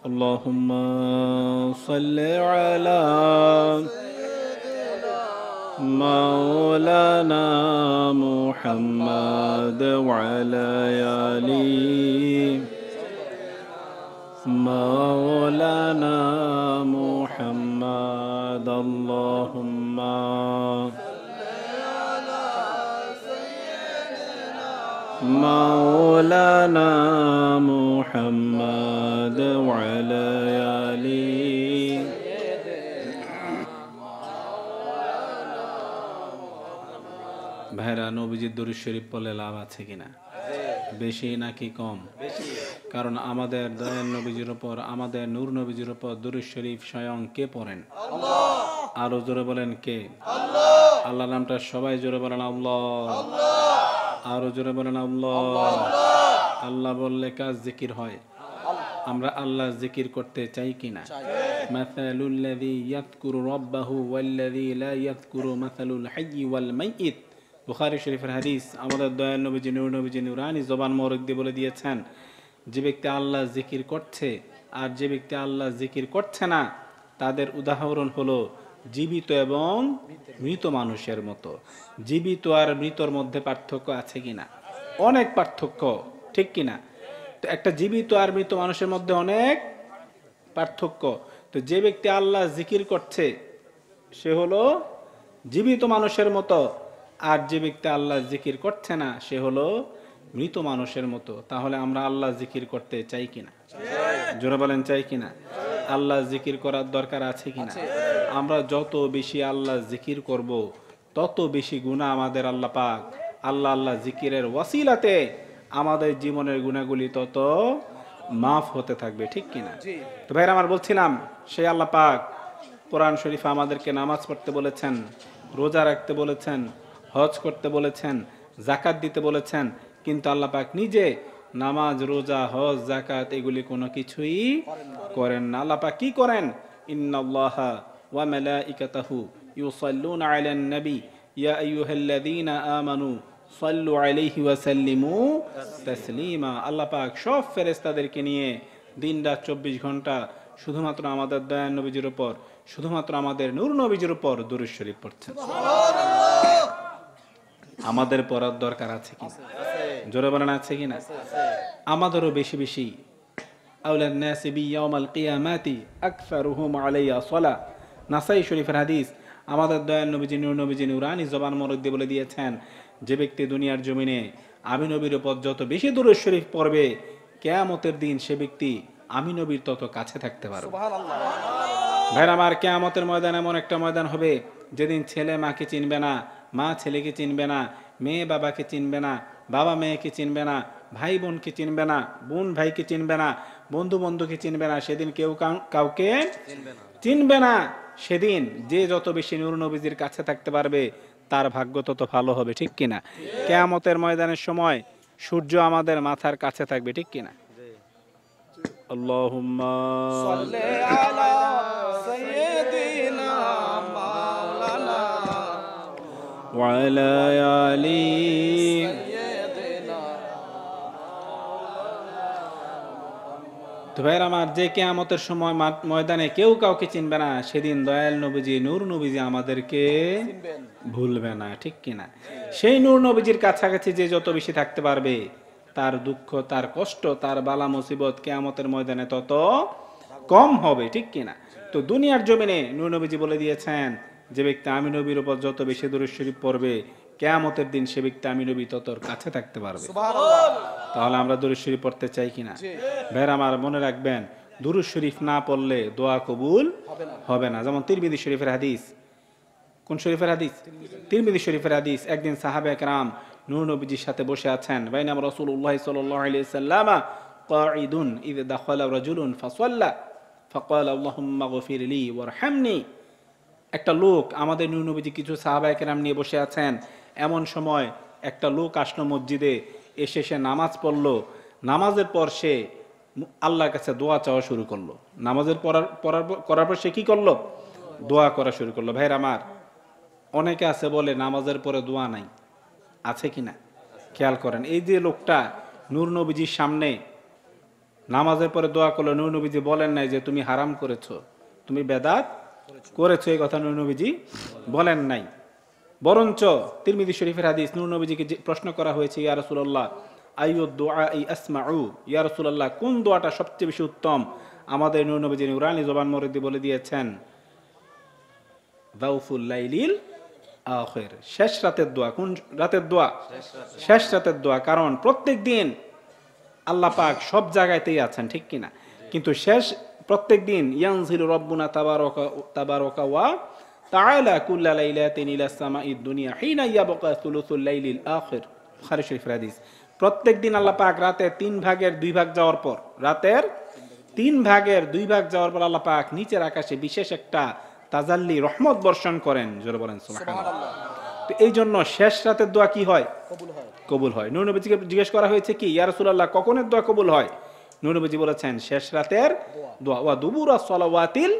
اللهم صل على مولانا محمد وعلى آله مولانا محمد اللهم مولانا محمد وعلى آله ভাইরা নবীজির দরুদ শরীফ পড়লে লাভ আছে কিনা? বেশি নাকি কম? কারণ আমাদের দয়াল নবীজির উপর, আমাদের নূর নবীজির উপর দরুদ শরীফ স্বয়ং কে পড়েন? আল্লাহ। আরো জোরে বলেন কে? আল্লাহ। আল্লাহ নামটা সবাই জোরে বলেন আল্লাহ। আরো জোরে বলেন আল্লাহ। আল্লাহ বললে কাজ জিকির হয়। আমরা আল্লাহ জিকির করতে চাই কিনা? মাসালুল লাযী ইয়াযকুরু রাব্বাহু ওয়াল্লাযী লা ইয়াযকুরু মাসালুল হাইয়্যি ওয়াল মাইয়িত। বুখারী শরীফের হাদিস। আমাদের দয়াল নবীজি নূর নবীজি নূরানী জবান মোবারক দিয়ে বলে দিয়েছেন, যে ব্যক্তি আল্লাহ জিকির করছে আর যে ব্যক্তি আল্লাহ জিকির করছে না, তাদের উদাহরণ হলো জীবিত এবং মৃত মানুষের মতো। জীবিত আর মৃতর মধ্যে পার্থক্য আছে কিনা? অনেক পার্থক্য, ঠিক কিনা? তো একটা জীবিত আর মৃত মানুষের মধ্যে অনেক পার্থক্য। তো যে ব্যক্তি আল্লাহ জিকির করছে সে হলো জীবিত মানুষের মতো, আর যে ব্যক্তি আল্লাহ জিকির করছে না সে হলো মৃত মানুষের মতো। তাহলে আমরা আল্লাহ জিকির করতে চাই কিনা? জোরে বলেন চাই কিনা? আল্লাহ জিকির করার দরকার আছে কিনা? আমরা যত বেশি আল্লাহ জিকির করব তত বেশি গুনাহ আমাদের আল্লাহ পাক আল্লাহ জিকিরের ওয়াসিলাতে আমাদের জীবনের গুনাহগুলি তত মাফ হতে থাকবে, ঠিক কিনা? তো ভাইরা আমার বলছিলাম, সেই আল্লাহ পাক কোরআন শরীফে আমাদেরকে নামাজ পড়তে বলেছেন, রোজা রাখতে বলেছেন, হজ করতে বলেছেন, যাকাত দিতে বলেছেন, কিন্তু আল্লাহ পাক নিজে নামাজ, রোজা, হজ, যাকাত এগুলি কোনো কিছুই করেন না। আল্লাহ পাক কি করেন? ইন্নাল্লাহা ওয়া মালাইকাতাহু ইউসাল্লুনা আলান নবী ইয়া আইয়ুহাল্লাযীনা আমানু সাল্লু আলাইহি ওয়া সাল্লিমু তাসলিমা। আল্লাহ পাক সব ফেরেশতাদেরকে নিয়ে দিনরাত 24 ঘন্টা শুধুমাত্র আমাদের দয়াল নবীজির উপর, শুধুমাত্র আমাদের নূর নবীজির উপর দরুদ শরীফ পড়ছেন। আমাদের পড়ার দরকার আছে কি? জোরে বলেন আছে কিনা? আমাদেরও বেশি বেশি আউলান নাসি বিয়াউমাল কিয়ামাতি আকসারুহুম আলাইয়া সালাহ। নাসাই শরীফের হাদিস। আমাদের দয়াল নবীজি নূর নবীজি নূরানী জবান মোবারক দিয়ে বলে দিয়েছেন, যে ব্যক্তি দুনিয়ার জমিনে আমি নবীর উপর যত বেশি দরুদ শরীফ পড়বে, কিয়ামতের দিন সে ব্যক্তি আমি নবীর তত কাছে থাকতে পারবে। ভাইরা আমার, কিয়ামতের ময়দান এমন একটা ময়দান হবে যেদিন ছেলে মাকে চিনবে না, মা ছেলেকে চিনবে না, মেয়ে বাবাকে চিনবে না, বাবা মেয়েকে চিনবে না, ভাই বোনকে চিনবে না, বোন ভাইকে চিনবে না, বন্ধু বন্ধুকে চিনবে না। সেদিন কেউ কাউকে চিনবে না। সেদিন যে যত বেশি নূর নবীজির কাছে থাকতে পারবে তার ভাগ্য তত ভালো হবে, ঠিক কিনা? কিয়ামতের ময়দানের সময় সূর্য আমাদের মাথার কাছে থাকবে, ঠিক কিনা? আল্লাহুম্মা সাল্লি আলা সাইয়্যিদিনা মাওলানা ওয়া আলা আলি সাইয়্যিদিনা। তো ভাইরা আমার, যে কিয়ামতের সময় ময়দানে কেউ কাউকে চিনবে না, সেদিন দয়াল নবীজি নূর নবীজি আমাদেরকে ভুলবে না, ঠিক কিনা? সেই নূর নবীজির কাছাকাছি যে যত বেশি থাকতে পারবে তার দুঃখ, তার কষ্ট, তার বালা মুসিবত কিয়ামতের ময়দানে তত কম হবে, ঠিক কিনা? তো দুনিয়ার জমিনে নূর নবীজি বলে দিয়েছেন, যে ব্যক্তি আমি নবীর উপর যত বেশি দরুদ শরীফ পড়বে কিয়ামতের দিন সে ব্যক্তি আমি নবী তত কাছে থাকতে পারবে। তাহলে আমরা দরুদ শরীফ পড়তে চাই কিনা? ভাইরা আমার, মনে রাখবেন, দরুদ শরীফ না পড়লে দোয়া কবুল হবে না। যেমন তিরমিজি শরীফের হাদিস। কোন শরীফের হাদিস? তিরমিজি শরীফের হাদিস। একদিন সাহাবা একরাম নূর নবীজির সাথে বসে আছেন। বাইনাম রাসূলুল্লাহ সাল্লাল্লাহু আলাইহি ওয়াসাল্লাম কাঈদুন ইযা দাখালা রাজুলুন ফাসাল্লা ফাকালা আল্লাহুম্মা গফির লি ওয়ারহামনি। একটা লোক, আমাদের নূর নবীজি কিছু সাহাবা একরাম নিয়ে বসে আছেন। এমন সময় একটা লোক আসলো মসজিদে, এসে সে নামাজ পড়লো। নামাজের পর সে আল্লাহর কাছে দোয়া চাওয়া শুরু করলো। নামাজের করার পর সে কি করলো? দোয়া করা শুরু করলো। ভাইরা আমার, অনেকে আছে বলে নামাজের পরে দোয়া নাই, আছে কিনা? খেয়াল করেন, এই যে লোকটা নূর নবীজির সামনে নামাজের পরে দোয়া করলো, নূর নবীজি বলেন নাই যে তুমি হারাম করেছো, তুমি বেদাত করেছো, এই কথা নূর নবীজি বলেন নাই। বরঞ্চ তিরমিজি শরীফের হাদিস, নূর নবীজিকে প্রশ্ন করা হয়েছে, ইয়া রাসূলুল্লাহ আইয়ু দুআই আসমাউ, ইয়া রাসূলুল্লাহ কোন দোয়াটা সবচেয়ে বেশি উত্তম? আমাদের নূর নবীজি নুরানি জবান মরিদি বলে দিয়েছেন দাউফুল লাইলিল আখির, শেষ রাতের দোয়া। কোন রাতের দোয়া? শেষ রাতের দোয়া। কারণ প্রত্যেক দিন আল্লাহ পাক সব জায়গাতেই আছেন, ঠিক কিনা? কিন্তু শেষ প্রত্যেক দিন ইয়ানজিলু রাব্বুনা তাবারাকা ওয়া তাআলা কুল্লা লাইলাতিন ইলা সামাঈদ দুনিয়া হিনা ইয়াবকা সুলুসুল লাইলিল আখির, বুখারী শরীফের হাদিস। প্রত্যেক দিন আল্লাহ পাক রাতের 3 ভাগের 2 ভাগ যাওয়ার পর, রাতের 3 ভাগের 2 ভাগ যাওয়ার পর আল্লাহ পাক নিচের আকাশে বিশেষ একটা তাজাল্লি রহমত বর্ষণ করেন, জোরে বলেন সুবহানাল্লাহ। তো এই জন্য শেষ রাতের দোয়া কি হয়? কবুল হয়। নূর নবীজিকে জিজ্ঞেস করা হয়েছে কি, ইয়া রাসূলুল্লাহ কখনের দোয়া কবুল হয়? নূর নবীজি বলেছেন শেষ রাতের দোয়া, ওয়া দুবুরা সালাওয়াতিল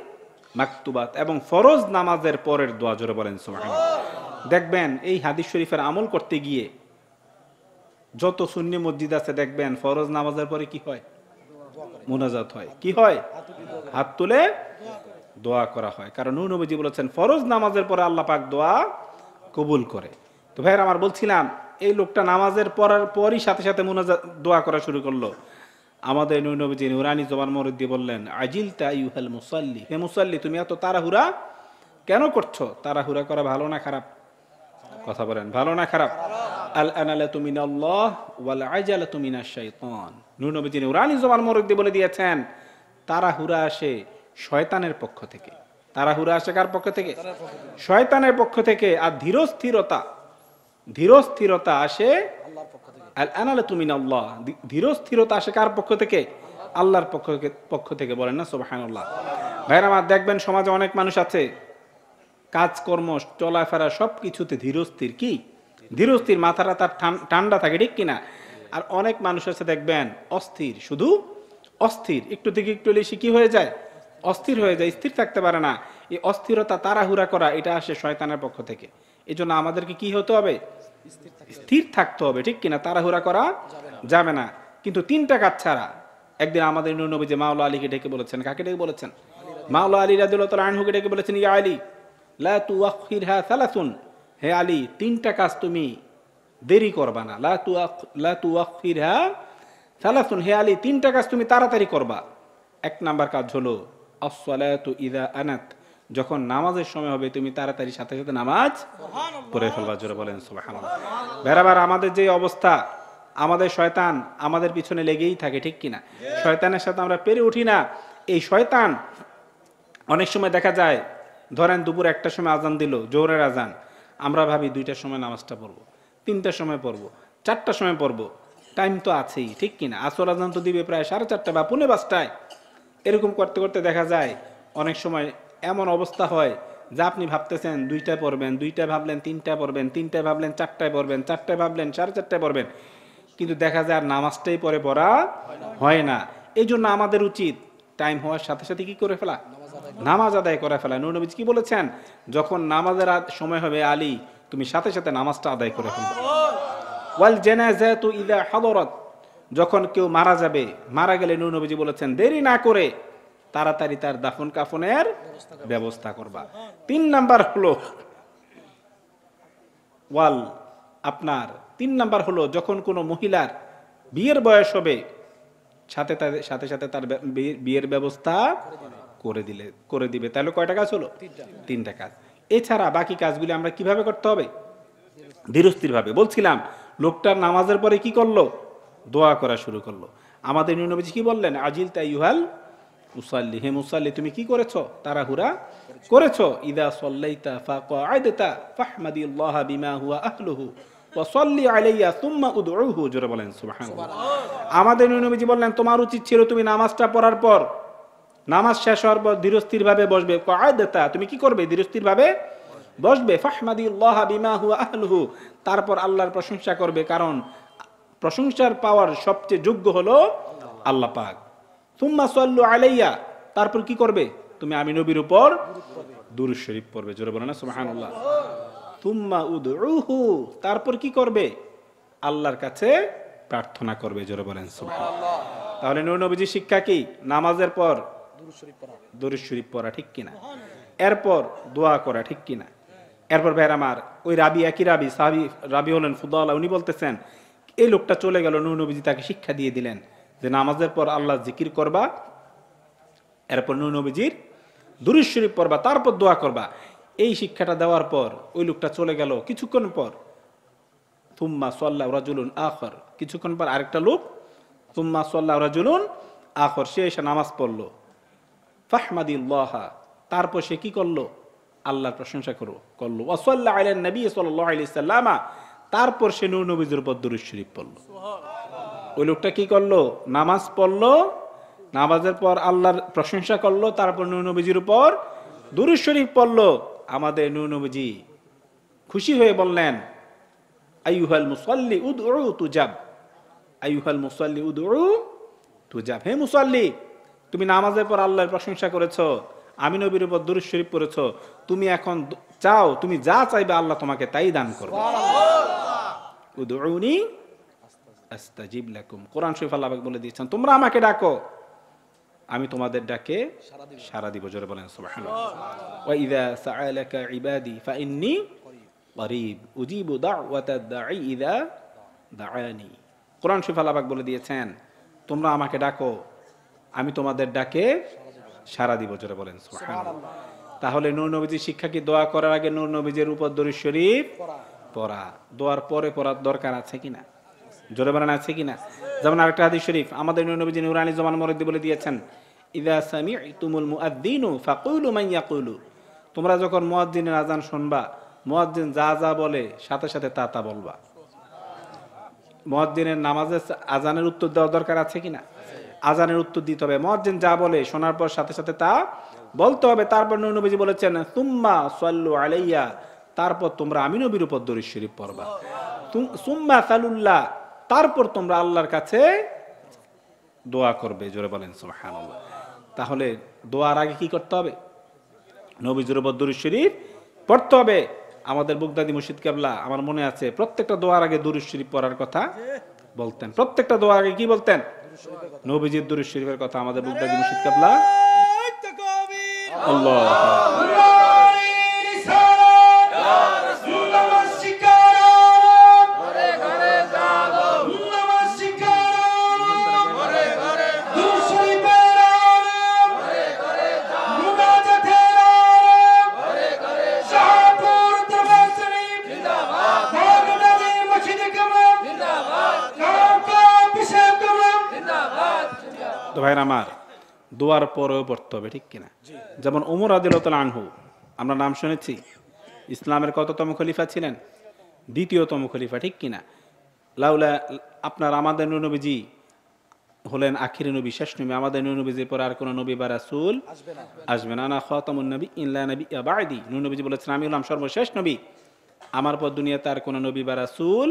মাকতুবাত, এবং ফরজ নামাজের পরের দোয়া, জোরে বলেন সুবহানাল্লাহ। দেখবেন এই হাদিস শরীফের আমল করতে গিয়ে যত সুন্নি মসজিদ আছে দেখবেন ফরজ নামাজের পরে কি হয়? মুনাজাত হয়। কি হয়? হাত তুলে দোয়া করা হয়। কারণ নূর নবীজি বলেছেন ফরজ নামাজের পরে আল্লাহ পাক দোয়া কবুল করে। তো ভাইরা আমার, বলছিলাম এই লোকটা নামাজের পড়ার পরই সাথে সাথে মুনাজাত দোয়া করা শুরু করলো। আমাদের নূর নবীজি নুরানি জবান মরিদি বললেন, আজিলতা আইয়ুহাল মুসাল্লি, হে মুসাল্লি তুমি এত তাড়াহুড়া কেন করছো? তাড়াহুড়া করা ভালো না খারাপ? কথা বলেন, ভালো না খারাপ? আল আনালাতু মিনাল্লাহ ওয়াল আজালাতু মিনাশ শাইতান। নূর নবীজি নুরানি জবান মরিদি বলে দিয়েছেন তাড়াহুড়া আসে শয়তানের পক্ষ থেকে। তাড়াহুড়া আসে কার পক্ষ থেকে? শয়তানের পক্ষ থেকে। আর ধীর স্থিরতা আসে আল আনালাতু মিনাল্লাহ, ধীর স্থিরতা আসে কার পক্ষ থেকে? আল্লাহর পক্ষ থেকে। বলেন না সুবহানাল্লাহ। ভাইরা আমার, দেখবেন সমাজে অনেক মানুষ আছে কাজকর্ম চলাফেরা সবকিছুতে ধীরস্থির। কি ধীরস্থির? মাথাটা তার ঠান্ডা থাকে, ঠিক কিনা? আর অনেক মানুষ আছে দেখবেন অস্থির, শুধু অস্থির, একটু থেকে একটু এলে কি হয়ে যায়? অস্থির হয়ে যায়, স্থির থাকতে পারে না। এই অস্থিরতা, তাড়াহুড়া করা, এটা আসে শয়তানের পক্ষ থেকে। এই জন্য আমাদেরকে কি হতে হবে? স্থির থাকতে হবে, ঠিক কিনা? তাড়াহুড়া করা যাবে না। কিন্তু 3টা কাজ ছাড়া। একদিন আমাদের নূর নবী যে মাওলা আলীকে ডেকে বলেছেন, কাকে ডেকে বলেছেন? মাওলা আলী রাদিয়াল্লাহু তাআলা আনহুকে ডেকে বলেছেন, ইয়া আলী লা তুআখিরহা সালাসুন, হে আলী 3টা কাজ তুমি দেরি করবা না। লা তুআখিরহা সালাসুন, হে আলী 3টা কাজ তুমি তাড়াতাড়ি করবা। 1 নাম্বার কাজ হলো আস-সালাতু ইযা আনাত, যখন নামাজের সময় হবে তুমি তাড়াতাড়ি সাথে সাথে নামাজ পড়ে ফেলবা, জোরে বলেন সুবহানাল্লাহ। বেরাবার আমাদের যে অবস্থা, আমাদের শয়তান আমাদের পিছনে লেগেই থাকে, ঠিক কিনা? শয়তানের সাথে আমরা পেরে উঠি না। এই শয়তান অনেক সময় দেখা যায়, ধরেন দুপুর 1টার সময় আজান দিল, জোহরের আজান, আমরা ভাবি 2টার সময় নামাজটা পড়বো, 3টার সময় পড়বো, 4টার সময় পড়বো, টাইম তো আছেই, ঠিক কিনা? আসর আজান তো দিবে প্রায় 4:30 বা 4:45। এরকম করতে করতে দেখা যায় অনেক সময় এমন অবস্থা হয় যে আপনি ভাবতেছেন 2টায় পড়বেন, 2টায় ভাবলেন 3টায় পড়বেন, 3টায় ভাবলেন 4টায় পড়বেন, 4টায় ভাবলেন 4:30টায় পড়বেন, কিন্তু দেখা যায় আর নামাজটাই পরে পড়া হয় না। এই জন্য আমাদের উচিত টাইম হওয়ার সাথে সাথে কি করে ফেলা? নামাজ আদায় করে ফেলা। নূর নবী কি বলেছেন? যখন নামাজের সময় হবে আলী, তুমি সাথে সাথে নামাজটা আদায় করে ফেলবে। ওয়াল জানাজাতু ইযা হাদারাত, যখন কেউ মারা যাবে, মারা গেলে নূর নবীজি বলেছেন দেরি না করে তাড়াতাড়ি তার দাফন কাফনের ব্যবস্থা করবা। 3 নাম্বার হলো আপনার 3 নাম্বার হলো যখন কোনো মহিলার বিয়ের বয়স হবে, সাথে সাথে তার বিয়ের ব্যবস্থা করে দিবে। তাহলে কয়টা কাজ হলো? 3টা কাজ। এছাড়া বাকি কাজগুলি আমরা কিভাবে করতে হবে? ধীরস্থির ভাবে। বলছিলাম লোকটার নামাজের পরে কি করলো? দোয়া করা শুরু করলো। আমাদের নবী নবীজি কি বললেন? আজিলতা আইয়ুহাল মুসাল্লি, হে মুসাল্লি তুমি কি করেছো? তাড়াহুড়া করেছো। ইদা সাল্লাইতা ফাকআদতা ফাহমাদিল্লাহ বিমা হুয়া আহলুহু ওয়া সাল্লি আলাইয়া সুম্মা উদউহু, জোরে বলেন সুবহানাল্লাহ। আমাদের নবীজি বললেন তোমার উচিত ছিল তুমি নামাজটা পড়ার পর, নামাজ শেষ হওয়ার পর ধীরস্থির ভাবে বসবে। কাআদতা, তুমি কি করবে? ধীরস্থির ভাবে বসবে। ফাহমাদিল্লাহ বিমা হুয়া আহলুহু, তারপর আল্লাহর প্রশংসা করবে, কারণ প্রশংসার পাওয়ার সবচেয়ে যোগ্য হলো আল্লাহ পাক। সুম্মা সাল্লু আলাইয়া, তারপর কি করবে? তুমি আমি নবীর উপর দুরূদ শরীফ পড়বে, জোরে বলেন না সুবহানাল্লাহ। সুম্মা উদউহু, তারপর কি করবে? আল্লাহর কাছে প্রার্থনা করবে, জোরে বলেন সুবহানাল্লাহ। তাহলে নূর নবীজির শিক্ষা কি? নামাজের পর দুরূদ শরীফ পড়া, ঠিক কিনা? এরপর দোয়া করা, ঠিক কিনা? এরপর ভাইয়ের আমার, ওই রাবি, একই রাবি, সাহাবী রাবি হলেন ফুদালা, উনি বলতেছেন এই লোকটা চলে গেল, নূর নবীজি তাকে শিক্ষা দিয়ে দিলেন যে নামাজের পর আল্লাহ জিকির করবা, এরপর নূর নবীজির দুরূদ শরীফ পড়বা, তারপর দোয়া করবা। এই শিক্ষাটা দেওয়ার পর ওই লোকটা চলে গেল। কিছুক্ষণ পর তুম্মা সাল্লা রাজুলুন আখর, কিছুক্ষণ পর আরেকটা লোক, তুম্মা সাল্লা রাজুলুন আখর, সে এসে নামাজ পড়লো। ফাহমাদিল্লাহ, তারপর সে কি করলো? আল্লাহর প্রশংসা করলো। ওয়াসাল্লা আলান নবী সাল্লাল্লাহু আলাইহি সাল্লাম, তারপর সে নূর নবীর উপর দুরূদ শরীফ পড়লো। ওই লোকটা কি করলো? নামাজ পড়লো, নামাজের পর আল্লাহর প্রশংসা করলো, তারপর নূর নবীর উপর দুরূদ শরীফ পড়লো। আমাদের নূর নবীজি খুশি হয়ে বললেন, আইয়ুহাল মুসাল্লি উদউ তুজাব, আইয়ুহাল মুসাল্লি উদউ তুজাব, হে মুসাল্লি, তুমি নামাজের পর আল্লাহর প্রশংসা করেছো, আমি নবীর উপর দুরূদ শরীফ পড়েছো, তুমি এখন চাও, তুমি যা চাইবে আল্লাহ তোমাকে তাই দান করবে। উদউনি আস্তাজিব লাকুম, কোরআন শরীফ আল্লাহ বলে দিয়েছেন, তোমরা আমাকে ডাকো, আমি তোমাদের ডাকে সাড়া দিব। জোরে বলেন সুবহানাল্লাহ। ওয়া ইযা সাআলাকা ইবাদি ফাইন্নী করিব উজিবু দাওয়াতাদ দাঈ ইযা দাআনি। কোরআন শরীফ আল্লাহ বলে দিয়েছেন, তোমরা আমাকে ডাকো, আমি তোমাদের ডাকে সাড়া দিব। জোরে বলেন সুবহানাল্লাহ। তাহলে নূর নবীজির শিক্ষা কি দোয়া করার আগে নূর নবীজির উপর দুরূদ শরীফ পড়া, দোয়ার পরে পড়ার দরকার আছে কিনা? জোরে বলেন আছে কিনা? যেমন আরেকটা হাদিস শরীফ আমাদের নূর নবীজি নুরানি জামান মুরাদ্দি বলে দিয়েছেন, ইযা সামি'তুমুল মুআদ্দিনু ফাকুলু মান ইয়াকুলু, তোমরা যখন মুয়াজ্জিনের আযান শুনবা, মুয়াজ্জিন যা যা বলে সাথে সাথে তা তা বলবা। মুয়াজ্জিনের নামাজের আযানের উত্তর দেওয়ার দরকার আছে কিনা? আযানের উত্তর দিতে হবে, মুয়াজ্জিন যা বলে শোনার পর সাথে সাথে তা বলতে হবে। তারপর নূর নবীজি বলেছেন, সুম্মা সাল্লু আলাইয়া, তারপর তোমরা আমি নবীর উপর দুরূদ শরীফ পড়বা। সুম্মা সালুল্লাহ, তারপর তোমরা আল্লাহর কাছে দোয়া করবে। জোরে বলেন সুবহানাল্লাহ। তাহলে দোয়ার আগে কি করতে হবে? নবীজির উপর দুরূদ শরীফ পড়তে হবে। আমাদের বুগদাদি মুর্শিদ কেবলা, আমার মনে আছে, প্রত্যেকটা দোয়ার আগে দুরূদ শরীফ পড়ার কথা বলতেন। প্রত্যেকটা দোয়ার আগে কি বলতেন? নবীজির দুরূদ শরীফের কথা আমাদের বুগদাদি মুর্শিদ কেবলা। আল্লাহ ভাইরা আমার, দোয়ার পরেও পড়তে হবে, ঠিক কিনা? যেমন ওমর রাদিয়াল্লাহু আনহু, আমরা নাম শুনেছি, ইসলামের কততম খলিফা ছিলেন? দ্বিতীয়তম খলিফা, ঠিক কিনা? লাউলা আপনার আমাদের নূর নবীজি হলেন আখিরি নবী, শেষ নবী। আমাদের নূর নবীজির পর আর কোন নবী বা রাসূল আসবে না। না খাতামুন নবী ইল্লা নাবিয়্যা বা'দি, নূর নবীজি বলেছেন আমি হলাম সর্বশেষ নবী, আমার পর দুনিয়াতে আর কোন নবী বা রাসূল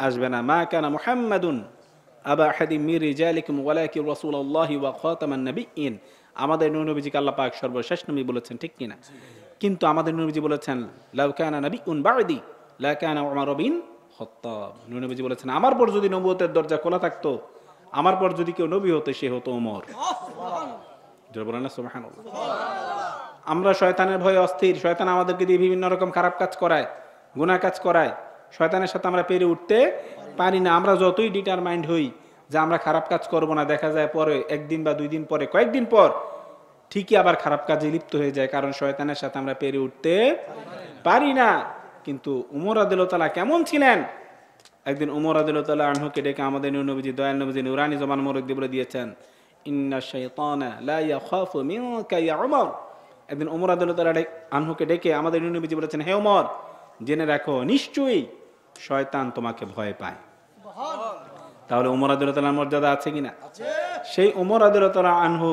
আসবে না। মা কানা মুহাম্মাদুন আবা আহাদিম মির রিজালিকুম ওয়ালাকিন রাসূলুল্লাহি ওয়া খাতামান নাবিয়্যিন, আমাদের নূর নবীজিকে আল্লাহ পাক সর্বশেষ নবী বলেছেন, ঠিক কিনা? কিন্তু আমাদের নূর নবীজি বলেছেন, লাউ কানা নাবিয়্যুন বা'দি লা কানা উমর বিন খাত্তাব, নূর নবীজি বলেছেন আমার পর যদি নবুয়তের দরজা খোলা থাকতো, আমার পর যদি কেউ নবী হতো সে হতো ওমর। জোরে বলেন না সুবহানাল্লাহ। আমরা শয়তানের ভয়ে অস্থির, শয়তান আমাদেরকে দিয়ে বিভিন্ন রকম খারাপ কাজ করায়, গুনাহ কাজ করায়, শয়তানের সাথে আমরা পেরে উঠতে পারি না। আমরা যতই ডিটারমাইন্ড হই যে আমরা খারাপ কাজ করব না, দেখা যায় পরে একদিন বা দুই দিন পরে, কয়েকদিন পর ঠিকই আবার খারাপ কাজে লিপ্ত হয়ে যায়, কারণ শয়তানের সাথে আমরা পেরে উঠতে পারি না। কিন্তু উমর রাদিয়াল্লাহু তাআলা কেমন ছিলেন? একদিন উমর রাদিয়াল্লাহু তাআলা আনহুকে ডেকে আমাদের নূর নবীজি, দয়াল নবীজি নুরানি জামান মুরাদ্দি বলে দিয়েছেন, ইন্না শাইতানা লা ইয়াখাফু মিনকা ইয়া উমর। একদিন উমর রাদিয়াল্লাহু তাআলা আনহুকে ডেকে আমাদের নূর নবীজি বলেছেন, হে উমর, জেনে রাখো নিশ্চয়ই শয়তান তোমাকে ভয় পায়। তাহলে উমর রাদিয়াল্লাহু তাআলার মর্যাদা আছে কিনা? সেই উমর রাদিয়াল্লাহু তাআলা আনহু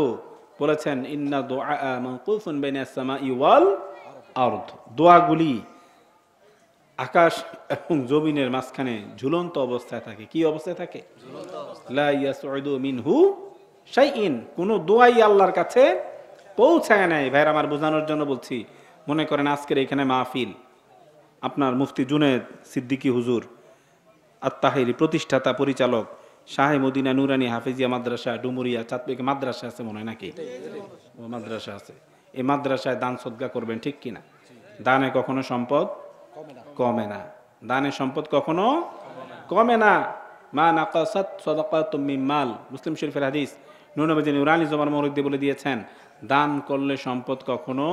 বলেছেন, ইন্না দুআ মাওকুফুন বাইনাস সামাই ওয়াল আরদ, দোয়াগুলি আকাশ এবং জমিনের মাঝখানে ঝুলন্ত অবস্থায় থাকে। কি অবস্থায় থাকে? লা ইয়াসউদু মিনহু শাইইন, কোন দোয়াই আল্লাহর কাছে পৌঁছায় নাই। ভাইরা আমার, বোঝানোর জন্য বলছি, মনে করেন আজকের এখানে মাহফিল, আপনার মুফতি জুনেদ সিদ্দিকী হুজুর আত-তাহিরি, প্রতিষ্ঠাতা পরিচালক, শাহে মদিনা নুরানি হাফিজিয়া মাদ্রাসা ডুমুরিয়া চাঁদপুর মাদ্রাসা আছে মনে হয় নাকি? ও মাদ্রাসা আছে। এই মাদ্রাসায় দান সদকা করবেন, ঠিক কিনা? দানে কখনো সম্পদ কমে না, দানে সম্পদ কখনো কমে না। মা নাকাসাত সাদাকাতুম মিন মাল, মুসলিম শরীফের হাদিস। নূর নবী নুরানি জমান মরুদ্দি বলে দিয়েছেন, দান করলে সম্পদ কখনো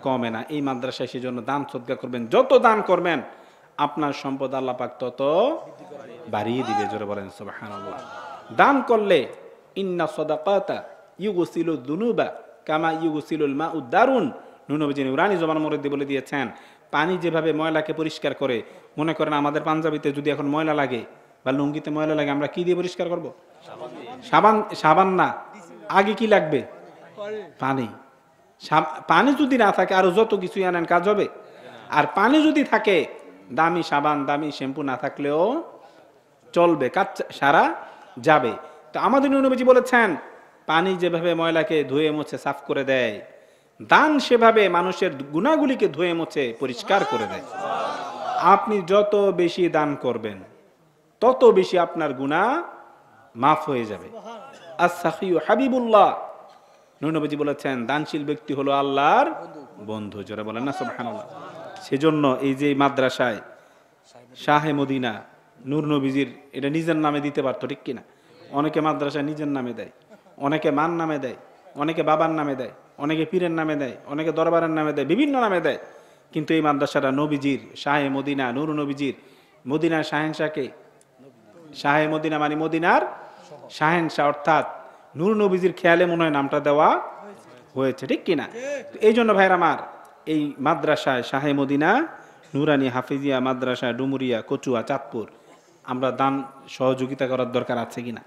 কমে না। এই মাদ্রাসায় সেজন্য দান সদকা করবেন, যত দান করবেন আপনার সম্পদ আল্লাহ পাক তত বাড়িয়ে দিবে। জোরে বলেন সুবহানাল্লাহ। দান করলে ইন্না সাদাকাতা ইউগসিলু যুনুবা কামা ইউগসিলুল মাউ দারুন, নূর নবী নুরানি জমান মরুদ্দি বলে দিয়েছেন, পানি যেভাবে ময়লাকে পরিষ্কার করে, মনে করেন আমাদের পাঞ্জাবিতে যদি এখন ময়লা লাগে বা লুঙ্গিতে ময়লা লাগে, আমরা কি দিয়ে পরিষ্কার করব? সাবান। সাবান না, আগে কি লাগবে? পানি। পানি যদি না থাকে আরো যত কিছু আনেন কাজ হবে। আর পানি যদি থাকে, দামি সাবান দামি শ্যাম্পু না থাকলেও চলবে, কাজ সারা যাবে। তো আমাদের নবীজি বলেছেন, পানি যেভাবে ময়লাকে ধুয়ে মুছে সাফ করে দেয়, দান সেভাবে মানুষের গুনাহগুলিকে ধুয়ে মুছে পরিষ্কার করে দেয়। আপনি যত বেশি দান করবেন তত বেশি আপনার গুনাহ মাফ হয়ে যাবে। আস-সাখিয়ু হাবিবুল্লাহ, নবীজি বলেছেন, দানশীল ব্যক্তি হলো আল্লাহর বন্ধু। যারা বলেন না সুবহানাল্লাহ। সেজন্য এই যে মাদ্রাসায় শাহে মদিনা নূর নবীজির, এটা নিজের নামে দিতে পারতো, ঠিক কিনা? অনেকে মাদ্রাসায় নিজের নামে দেয়, অনেকে মান নামে দেয়, অনেকে বাবার নামে দেয়, অনেকে পীরের নামে দেয়, অনেকে দরবারের নামে দেয়, বিভিন্ন নামে দেয়। কিন্তু এই মাদ্রাসাটা নবীজির, শাহে মদিনা নূর নবীজির। মদিনার শাহেনশাহকে, শাহে মদিনা মানে মদিনার শাহেনশাহ, অর্থাৎ নূর নবীজির খেয়ালে মনে হয় নামটা দেওয়া হয়েছে, ঠিক কিনা? এই জন্য ভাইরা আমার, এই মাদ্রাসায় শাহে মদিনা নুরানি হাফিজিয়া মাদ্রাসা ডুমুরিয়া কচুয়া চাঁদপুর, আমরা দান সহযোগিতা করার দরকার আছে কিনা?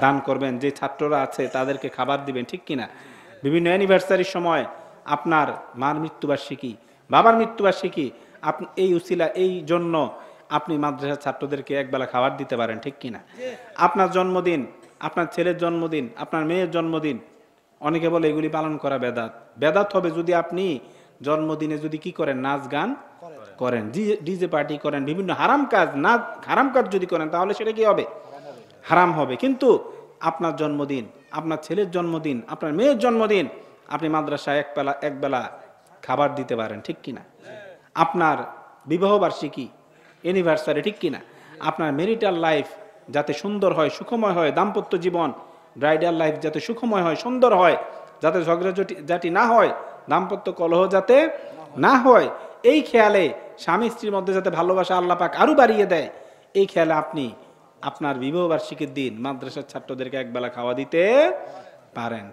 দান করবেন, যে ছাত্ররা আছে তাদেরকে খাবার দিবেন, ঠিক কিনা? বিভিন্ন অ্যানিভার্সারির সময়, আপনার মার মৃত্যুবার্ষিকী, বাবার মৃত্যুবার্ষিকী, আপনি এই উসিলা, এই জন্য আপনি মাদ্রাসার ছাত্রদেরকে একবেলা খাবার দিতে পারেন, ঠিক কিনা? আপনার জন্মদিন, আপনার ছেলের জন্মদিন, আপনার মেয়ের জন্মদিন, অনেকে বলে এগুলি পালন করা বেদাত। বেদাত হবে যদি আপনি জন্মদিনে যদি কি করেন, নাচ গান করেন, ডিজে পার্টি করেন, বিভিন্ন হারাম কাজ, না হারাম কাজ যদি করেন, তাহলে সেটা কি হবে? হারাম হবে। কিন্তু আপনার জন্মদিন, আপনার ছেলের জন্মদিন, আপনার মেয়ের জন্মদিন, আপনি মাদ্রাসায় একবেলা খাবার দিতে পারেন, ঠিক কিনা? আপনার বিবাহ বার্ষিকী, অ্যানিভার্সারি, ঠিক কিনা? আপনার ম্যারিটাল লাইফ যাতে সুন্দর হয়, সুখময় হয়, দাম্পত্য জীবন ব্রাইডাল লাইফ যাতে সুখময় হয়, সুন্দর হয়, যাতে ঝগড়াঝাটি না হয়, দাম্পত্য কলহ যাতে না হয়, এই খেয়ালে স্বামী স্ত্রীর মধ্যে যাতে ভালোবাসা আল্লাহ পাক আরো বাড়িয়ে দেয়, এই খেয়ালে আপনি আপনার বিবাহ বার্ষিকীর দিন মাদ্রাসার ছাত্রদেরকে একবেলা খাওয়া দিতে পারেন।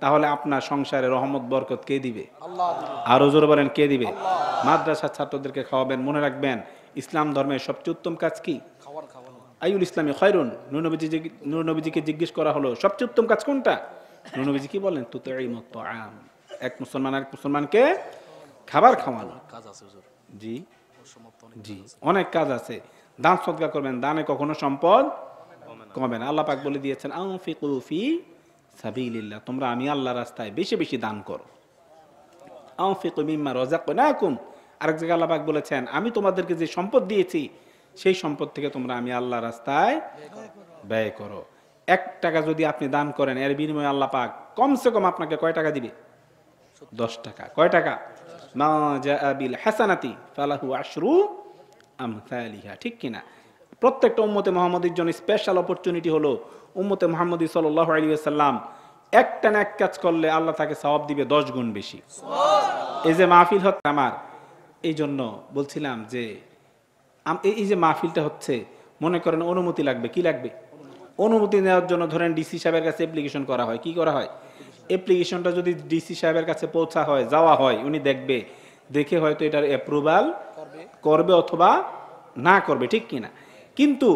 তাহলে আপনার সংসারে রহমত বরকত কে দিবে? আরো জোরে বলেন, কে দিবে? মাদ্রাসার ছাত্রদেরকে খাওয়াবেন। মনে রাখবেন, ইসলাম ধর্মের সবচেয়ে উত্তম কাজ কি? আইউল ইসলামী খায়রুন। নূর নবীজিকে জিজ্ঞেস করা হলো, সবচেয়ে উত্তম কাজ কোনটা? নূর নবীজি কি বলেন? তুতঈমুত তাআম, এক মুসলমান আরেক মুসলমানকে খাবার খাওয়ানো। জি জি, অনেক কাজ আছে। দান সদকা করবেন, দানে কখনো সম্পদ কমে না। আল্লাহ পাক বলে দিয়েছেন, আনফিকু ফি সাবিলিল্লাহ, তোমরা আমি আল্লাহর রাস্তায় বেশি বেশি দান করো। আনফিকু মিম্মা রাযাকনাকুম, আরেক জায়গায় আল্লাহ পাক বলেছেন, আমি তোমাদেরকে যে সম্পদ দিয়েছি সেই সম্পদ থেকে তোমরা আমি আল্লাহর রাস্তায় ব্যয় করো। 1 টাকা যদি আপনি দান করেন, এর বিনিময়ে আল্লাহ পাক কমসে কম আপনাকে কয় টাকা দিবে? 10 টাকা। কয় টাকা? মা জাআ বিল হাসানাতি ফালাহু আশরু আমসালিহা, ঠিক কিনা? প্রত্যেকটা উম্মতে মুহাম্মদীর জন্য স্পেশাল অপরচুনিটি হলো, উম্মতে মুহাম্মদী সাল্লাল্লাহু আলাইহি ওয়াসাল্লাম একটা না এক কাজ করলে আল্লাহ তাকে সওয়াব দিবে 10 গুণ বেশি। এই যে মাহফিল হচ্ছে আমার, এই জন্য বলছিলাম যে এই যে মাহফিলটা হচ্ছে, মনে করেন অনুমতি লাগবে। কি লাগবে? অনুমতি নেওয়ার জন্য ধরেন ডিসি সাহেবের কাছে অ্যাপ্লিকেশন করা হয়। কি করা হয়? অ্যাপ্লিকেশনটা যদি ডিসি সাহেবের কাছে পৌঁছা হয়, যাওয়া হয়, উনি দেখবে, দেখে হয়তো এটার অ্যাপ্রুভাল করবে অথবা না করবে, ঠিক কিনা? কিন্তু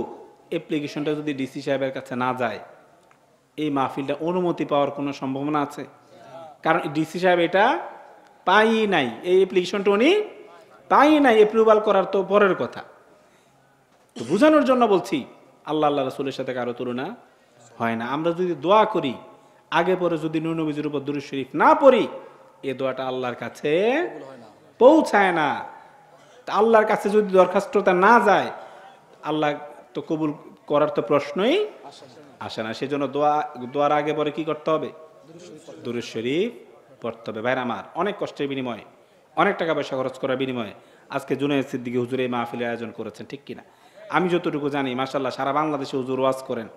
অ্যাপ্লিকেশনটা যদি ডিসি সাহেবের কাছে না যায়, এই মাহফিলটা অনুমতি পাওয়ার কোনো সম্ভাবনা আছে? কারণ ডিসি সাহেব এটা পাই নাই, এই অ্যাপ্লিকেশনটা উনি পাই নাই, অ্যাপ্রুভাল করার তো পরের কথা। তো বোঝানোর জন্য বলছি, আল্লাহ রাসূলের সাথে কারো তুলনা হয় না। আমরা যদি দোয়া করি, আগে পরে যদি নূর নবীজির উপর দুরূদ শরীফ না পড়ি, এই দোয়াটা আল্লাহর কাছে পৌঁছায় না। আল্লাহর কাছে যদি দরখাস্তটা না যায়, আল্লাহ তো কবুল করার তো প্রশ্নই আসে না। সেজন্য দোয়ার আগে পরে কি করতে হবে? দুরূদ শরীফ পড়তে হবে। ভাইরা আমার, অনেক কষ্টের বিনিময়ে, অনেক টাকা পয়সা খরচ করার বিনিময়ে আজকে জুনায়েদ সিদ্দিকী হুজুর এই মাহফিলের আয়োজন করেছেন, ঠিক কিনা? আমি যতটুকু জানি মাশাআল্লাহ সারা বাংলাদেশে হুজুর ওয়াজ করেন,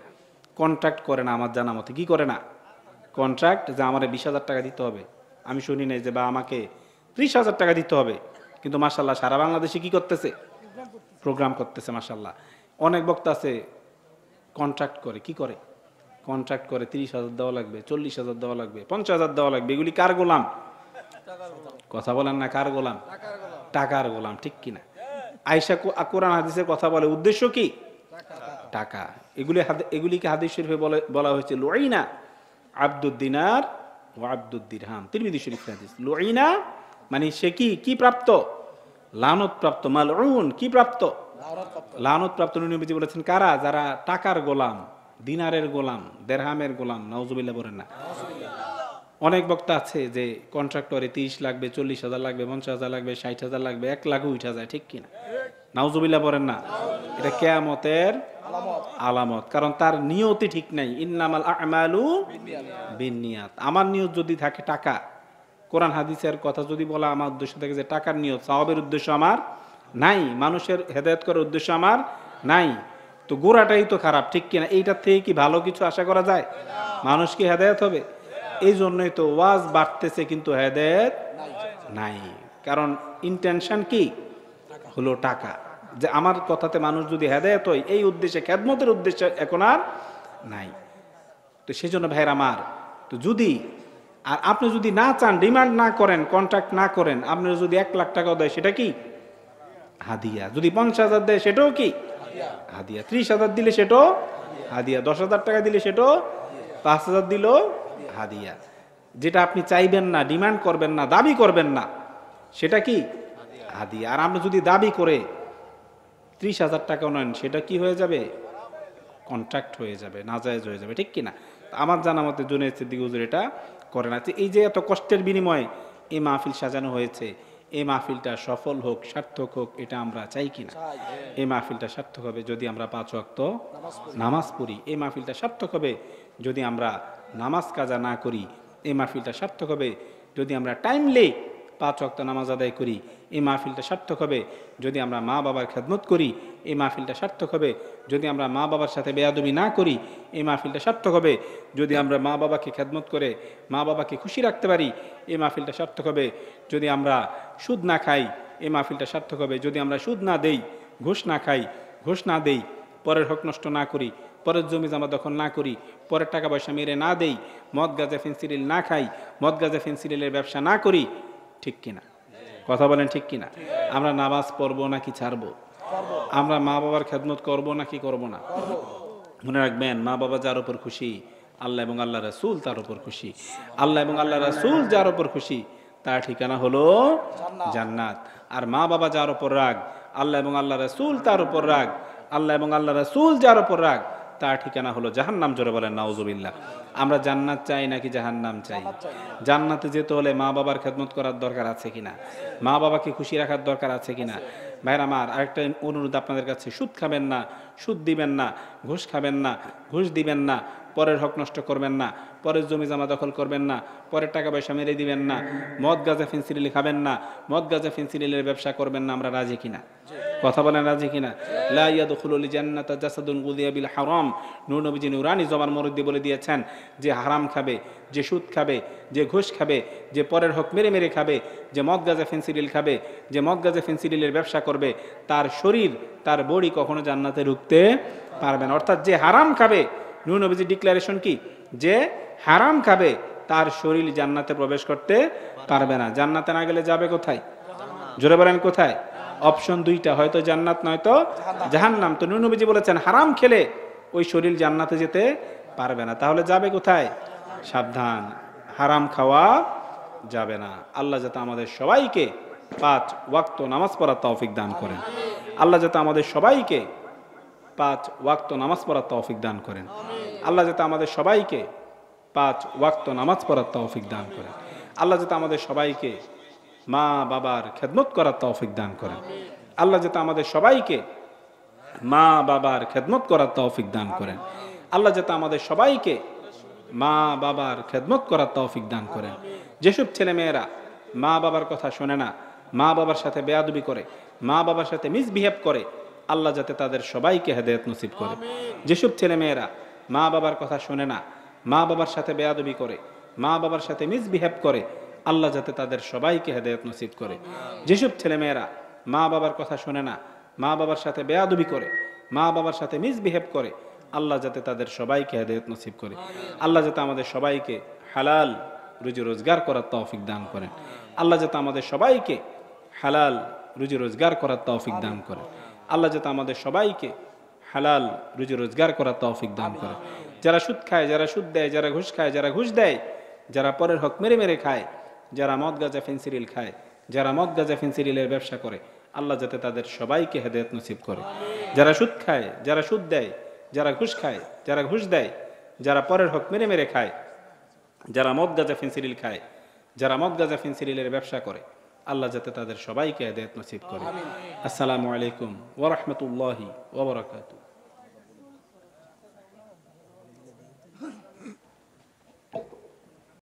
কন্ট্রাক্ট করে না আমার জানা মতে। কি করে না? কন্ট্রাক্ট যে আমার 20,000 টাকা দিতে হবে, আমি শুনি নাই যে বা আমাকে 30,000 টাকা দিতে হবে। কিন্তু মাশাআল্লাহ সারা বাংলাদেশে কি করতেছে? প্রোগ্রাম করতেছে মাশাআল্লাহ। অনেক বক্তা আছে কন্ট্রাক্ট করে, কি করে? কন্ট্রাক্ট করে 30,000 দেওয়া লাগবে, 40,000 দেওয়া লাগবে, 50,000 দেওয়া লাগবে। এগুলি কার গোলাম? কথা বলেন না, কার গোলাম? টাকার গোলাম, ঠিক কিনা? আয়েশা কোরআন হাদিসের কথা বলে, উদ্দেশ্য কি? টাকা। এগুলিকে হাদিস শরীফে বলা হয়েছে লুইনা আব্দুদ দিনার ও আব্দুদ দিরহাম। তিরমিজি শরীফ হাদিস। লুইনা মানে সে কি প্রাপ্ত? লানত প্রাপ্ত। মালউন কি প্রাপ্ত? লানত প্রাপ্ত। নবীজি বলেছেন কারা? যারা টাকার গোলাম, দিনারের গোলাম, দেরহামের গোলাম। নাউজুবিল্লাহ বলেন না। অনেক বক্তা আছে যে কন্ট্রাক্টরে 30 লাগবে, 40,000 লাগবে, 50,000 লাগবে, 60,000 লাগবে, 1 লাখও উঠা যায়, ঠিক কিনা? নাউজুবিল্লাহ বলেন না। এটা কিয়ামতের আলামত, কারণ তার নিয়তি ঠিক নাই। ইন্নামাল আমালু বিন্নিয়াত। আমার নিয়ত যদি থাকে টাকা, কোরআন হাদিসের কথা যদি বলা আমার উদ্দেশ্য থাকে যে টাকার নিয়ত, সওয়াবের উদ্দেশ্য আমার নাই, মানুষের হেদায়েত করার উদ্দেশ্য আমার নাই, তো গোড়াটাই তো খারাপ, ঠিক কিনা? এইটার থেকে কি ভালো কিছু আশা করা যায়? মানুষ কি হেদায়েত হবে? এই জন্যই তো ওয়াজ বাড়তেছে কিন্তু হেদায়েত নাই। কারণ ইন্টেনশন কি হলো? টাকা। যে আমার কথাতে মানুষ যদি হেদায়েত হয়, এই উদ্দেশ্যে, খেদমতের উদ্দেশ্যে এখন আর নাই। তো সেই জন্য ভাইরা আমার, তো যদি আর আপনি যদি না চান, ডিমান্ড না করেন, কন্ট্রাক্ট না করেন, আপনার যদি 1 লাখ টাকাও দেয় সেটা কি হাদিয়া। যদি 50,000 দেয় সেটাও কি হাদিয়া। 30,000 দিলে সেটাও হাদিয়া। 10,000 টাকা দিলে সেটাও, 5,000 দিলেও হাদিয়া। যেটা আপনি চাইবেন না, ডিমান্ড করবেন না, দাবি করবেন না, সেটা কি হাদিয়া। আর আপনি যদি দাবি করে 30,000 টাকাও নেন, সেটা কি হয়ে যাবে? কন্ট্রাক্ট হয়ে যাবে, নাজায়েজ হয়ে যাবে, ঠিক কিনা? আমার জানা মতে জুনায়েদ সিদ্দিকী হুজুর এটা করে না। এই যে এত কষ্টের বিনিময়ে এই মাহফিল সাজানো হয়েছে, এই মাহফিলটা সফল হোক, সার্থক হোক, এটা আমরা চাই কিনা? এই মাহফিলটা সার্থক হবে যদি আমরা 5 ওয়াক্ত নামাজ পড়ি। এই মাহফিলটা সার্থক হবে যদি আমরা নামাজ কাজা না করি। এই মাহফিলটা সার্থক হবে যদি আমরা টাইমলি 5 ওয়াক্ত নামাজ আদায় করি। এই মাহফিলটা সার্থক হবে যদি আমরা মা বাবার খেদমত করি। এই মাহফিলটা সার্থক হবে যদি আমরা মা বাবার সাথে বেয়াদবি না করি। এই মাহফিলটা সার্থক হবে যদি আমরা মা বাবাকে খেদমত করে মা বাবাকে খুশি রাখতে পারি। এই মাহফিলটা সার্থক হবে যদি আমরা সুদ না খাই। এই মাহফিলটা সার্থক হবে যদি আমরা সুদ না দেই, ঘুষ না খাই, ঘুষ না দেই, পরের হক নষ্ট না করি, পরের জমি জমা দখল না করি, পরের টাকা পয়সা মেরে না দেই, মদ গাঁজা ফেন্সিডিল না খাই, মদ গাঁজা ফেন্সিডিলের ব্যবসা না করি, ঠিক কিনা? কথা বলেন, ঠিক কিনা? আমরা নামাজ পড়বো নাকি ছাড়বো? আমরা মা বাবার খেদমত করব নাকি করব না? মনে রাখবেন, মা বাবা যার উপর খুশি, আল্লাহ এবং আল্লাহ রাসূল তার উপর খুশি। আল্লাহ এবং আল্লাহ রাসূল যার উপর খুশি, তার ঠিকানা হলো জান্নাত। আর মা বাবা যার উপর রাগ, আল্লাহ এবং আল্লাহ রাসূল তার উপর রাগ, আল্লাহ এবং আল্লাহ রাসূল যার উপর রাগ, তার ঠিকানা হলো জাহান্নাম। জোরে বলেন নাউজুবিল্লাহ। আমরা জান্নাত চাই নাকি জাহান্নাম চাই? জান্নাতে যেতে হলে মা বাবার খেদমত করার দরকার আছে কিনা? মা বাবাকে খুশি রাখার দরকার আছে কিনা? ভাইরা আমার, আরেকটা অনুরোধ আপনাদের কাছে, সুদ খাবেন না, সুদ দিবেন না, ঘুষ খাবেন না, ঘুষ দিবেন না, পরের হক নষ্ট করবেন না, পরের জমি জমা দখল করবেন না, পরের টাকা পয়সা মেরে দিবেন না, মদ গাঁজা ফেন্সিডিল খাবেন না, মদ গাঁজা ফেন্সিডিলের ব্যবসা করবেন না। আমরা রাজি কিনা? কথা বলেন, রাজি কিনা? লা ইয়াদখুলুল জান্নাতা জাসাদুন গুযিয়া বিল হারাম। নূর নবীজি নুরানি জবান মরুদ্দি বলে দিয়েছেন যে হারাম খাবে, যে সুদ খাবে, যে ঘুষ খাবে, যে পরের হক মেরে মেরে খাবে, যে মদ গাঁজা ফেন্সিডিল খাবে, যে মদ গাঁজা ফেন্সিডিলের ব্যবসা করবে, তার শরীর, তার বডি কখনো জান্নাতে ঢুকতে পারবে না। অর্থাৎ যে হারাম খাবে, নূর নবীজির ডিক্লারেশন কি? যে হারাম খাবে তার শরীর জান্নাতে প্রবেশ করতে পারবে না। জান্নাতে না গেলে যাবে কোথায়? জোরে বলেন কোথায়? অপশন 2টা, হয়তো জান্নাত নয়তো জাহান্নাম। তো নূর নবীজি বলেছেন হারাম খেলে ওই শরীর জান্নাতে যেতে পারবে না। তাহলে যাবে কোথায়? সাবধান, হারাম খাওয়া যাবে না। আল্লাহ যাতে আমাদের সবাইকে 5 ওয়াক্ত নামাজ পড়ার তৌফিক দান করেন। আল্লাহ যাতে আমাদের সবাইকে 5 ওয়াক্ত নামাজ পড়ার তৌফিক দান করেন। আল্লাহ যাতে আমাদের সবাইকে 5 ওয়াক্ত নামাজ পড়ার তৌফিক দান করেন। আল্লাহ যাতে আমাদের সবাইকে মা বাবার খেদমত করার তৌফিক দান করেন। আল্লাহ যাতে আমাদের সবাইকে মা বাবার খেদমত করার তৌফিক দান করেন। আল্লাহ যাতে আমাদের সবাইকে মা বাবার খেদমত করার তৌফিক দান করেন। যেসব ছেলে মেয়েরা মা বাবার কথা শোনে না, মা বাবার সাথে বেয়াদবি করে, মা বাবার সাথে মিসবিহেভ করে, আল্লাহ যাতে তাদের সবাইকে হেদায়েত নসিব করে। যেসব ছেলে মেয়েরা মা বাবার কথা শোনে না, মা বাবার সাথে বেয়াদবি করে, মা বাবার সাথে মিসবিহেভ করে, আল্লাহ যাতে তাদের সবাইকে হেদায়েত নসিব করে। যেসব ছেলে মেয়েরা মা বাবার কথা শোনে না, মা বাবার সাথে বেয়াদবি করে, মা বাবার সাথে মিসবিহেভ করে, আল্লাহ যাতে তাদের সবাইকে হেদায়েত নসিব করে। আল্লাহ যাতে আমাদের সবাইকে হালাল রুজি রোজগার করার তৌফিক দান করেন। আল্লাহ যাতে আমাদের সবাইকে হালাল রুজি রোজগার করার তৌফিক দান করেন। আল্লাহ যাতে আমাদের সবাইকে হালাল রুজি রোজগার করার তৌফিক দান করেন। যারা সুদ খায়, যারা সুদ দেয়, যারা ঘুষ খায়, যারা ঘুষ দেয়, যারা পরের হক মেরে মেরে খায়, যারা মদ গাঁজা ফেন্সিডিল খায়, যারা মদ গাঁজা ফেন্সিডিলের ব্যবসা করে, আল্লাহ যাতে তাদের সবাইকে হেদায়েত নসিব করে। যারা সুদ খায়, যারা সুদ দেয়, যারা ঘুষ খায়, যারা ঘুষ দেয়, যারা পরের হক মেরে মেরে খায়, যারা মদ গাঁজা ফেন্সিডিল খায়, যারা মদ গাঁজা ফেন্সিডিলের ব্যবসা করে, আল্লাহ যাতে তাদের সবাইকে হেদায়েত নসিব করে। আসসালামু আলাইকুম ওয়া রাহমাতুল্লাহি ওয়া বারাকাতুহু।